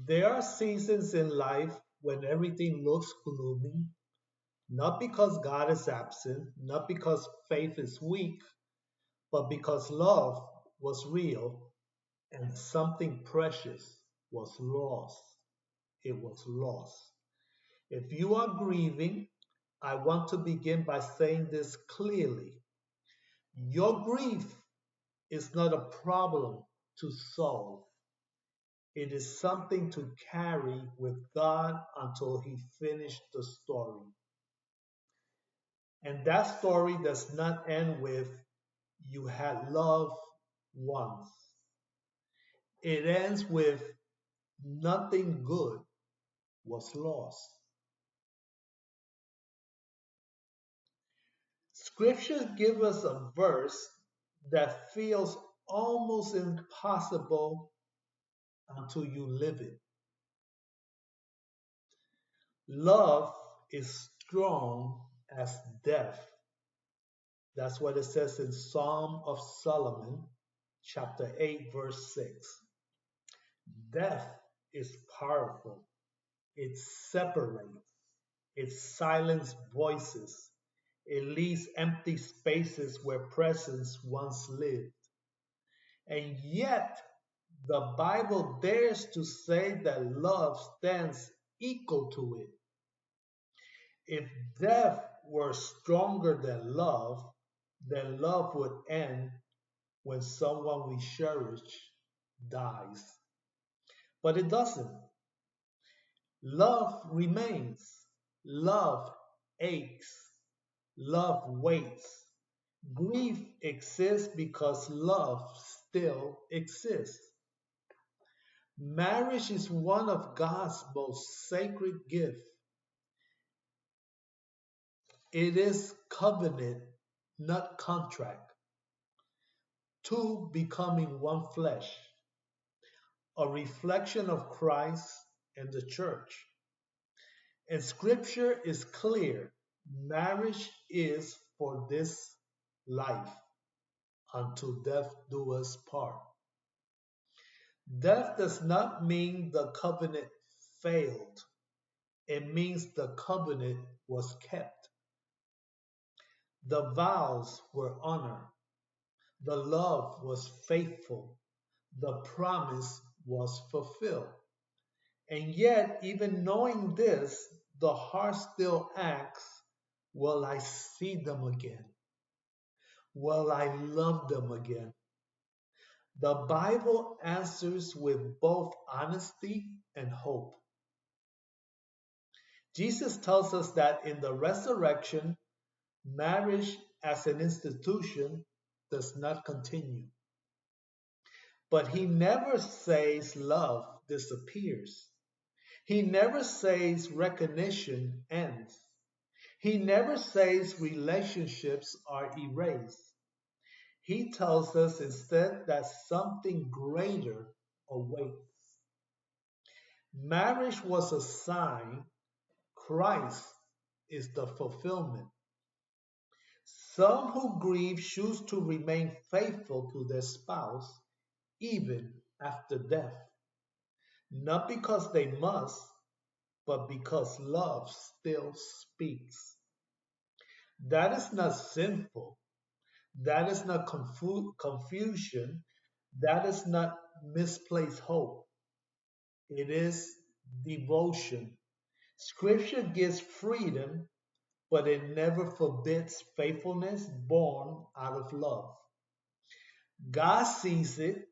There are seasons in life when everything looks gloomy, not because God is absent, not because faith is weak, but because love was real and something precious was lost. It was lost. If you are grieving, I want to begin by saying this clearly. Your grief is not a problem to solve. It is something to carry with God until He finished the story. And that story does not end with you had love once. It ends with nothing good was lost. Scripture gives us a verse that feels almost impossible until you live it. Love is strong as death. That's what it says in Psalm of Solomon, chapter 8, verse 6. Death is powerful. It separates. It silences voices. It leaves empty spaces where presence once lived. And yet, the Bible dares to say that love stands equal to it. If death were stronger than love, then love would end when someone we cherish dies. But it doesn't. Love remains. Love aches. Love waits. Grief exists because love still exists. Marriage is one of God's most sacred gifts. It is covenant, not contract. Two becoming one flesh, a reflection of Christ and the church. And scripture is clear. Marriage is for this life until death do us part. Death does not mean the covenant failed. It means the covenant was kept. The vows were honored. The love was faithful. The promise was fulfilled. And yet, even knowing this, the heart still asks, will I see them again? Will I love them again? The Bible answers with both honesty and hope. Jesus tells us that in the resurrection, marriage as an institution does not continue. But he never says love disappears. He never says recognition ends. He never says relationships are erased. He tells us instead that something greater awaits. Marriage was a sign, Christ is the fulfillment. Some who grieve choose to remain faithful to their spouse even after death, not because they must, but because love still speaks. That is not sinful. That is not confusion. That is not misplaced hope. It is devotion. Scripture gives freedom, but it never forbids faithfulness born out of love. God sees it,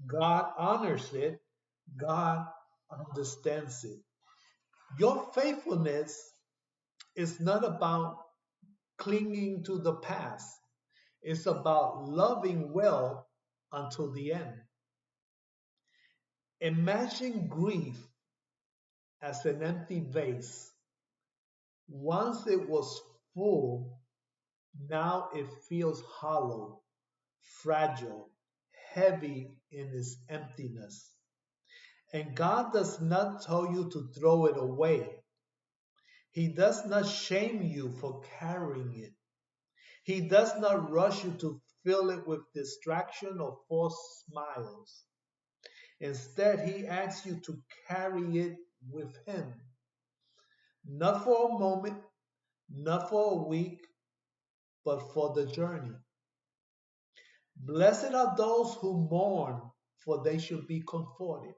God honors it, God understands it. Your faithfulness is not about clinging to the past, it's about loving well until the end. Imagine grief as an empty vase. Once it was full, now it feels hollow, fragile, heavy in its emptiness. And God does not tell you to throw it away. He does not shame you for carrying it. He does not rush you to fill it with distraction or false smiles. Instead, he asks you to carry it with him, not for a moment, not for a week, but for the journey. Blessed are those who mourn, for they should be comforted.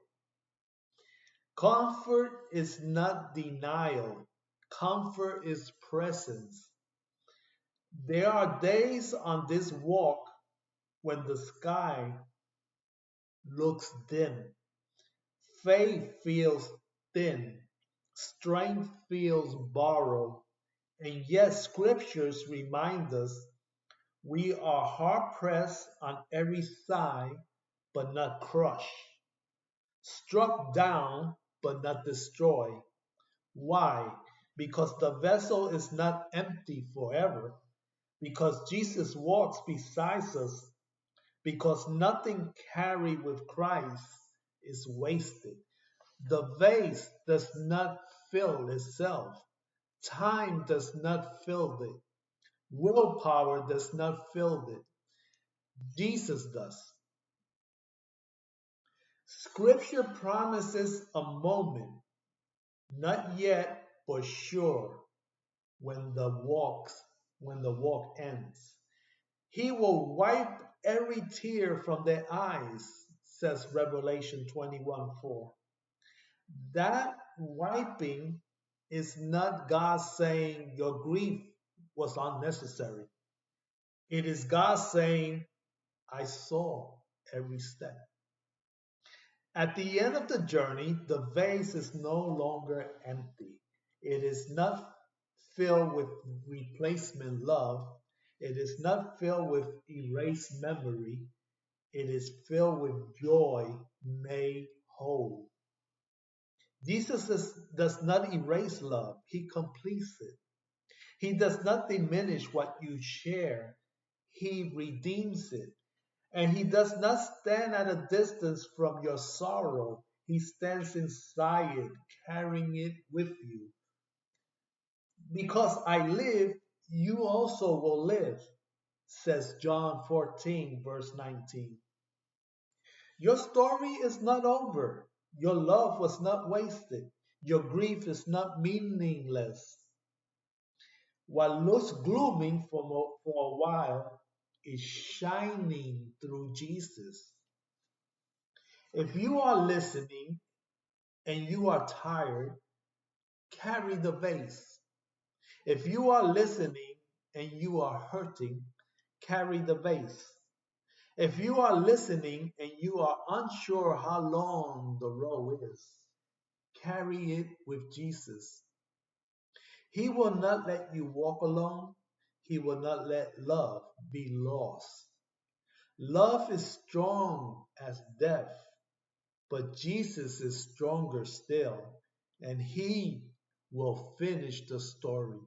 Comfort is not denial, comfort is presence. There are days on this walk when the sky looks dim, faith feels thin, strength feels borrowed, and yet scriptures remind us we are hard pressed on every side, but not crushed, struck down, but not destroyed. Why? Because the vessel is not empty forever, because Jesus walks beside us, because nothing carried with Christ is wasted. The vase does not fill itself. Time does not fill it. Willpower does not fill it. Jesus does. Scripture promises a moment, not yet, but sure, when the walk ends. He will wipe every tear from their eyes, says Revelation 21:4. That wiping is not God saying your grief was unnecessary. It is God saying, I saw every step. At the end of the journey, the vase is no longer empty. It is not filled with replacement love. It is not filled with erased memory. It is filled with joy made whole. Does not erase love, he completes it. He does not diminish what you share, he redeems it. And he does not stand at a distance from your sorrow, he stands inside it, carrying it with you. Because I live, you also will live, says John 14, verse 19. Your story is not over. Your love was not wasted. Your grief is not meaningless. What looks gloomy for a while is shining through Jesus. If you are listening and you are tired, carry the vase. If you are listening and you are hurting, carry the vase. If you are listening and you are unsure how long the road is, carry it with Jesus. He will not let you walk alone. He will not let love be lost. Love is strong as death, but Jesus is stronger still, and he will finish the story.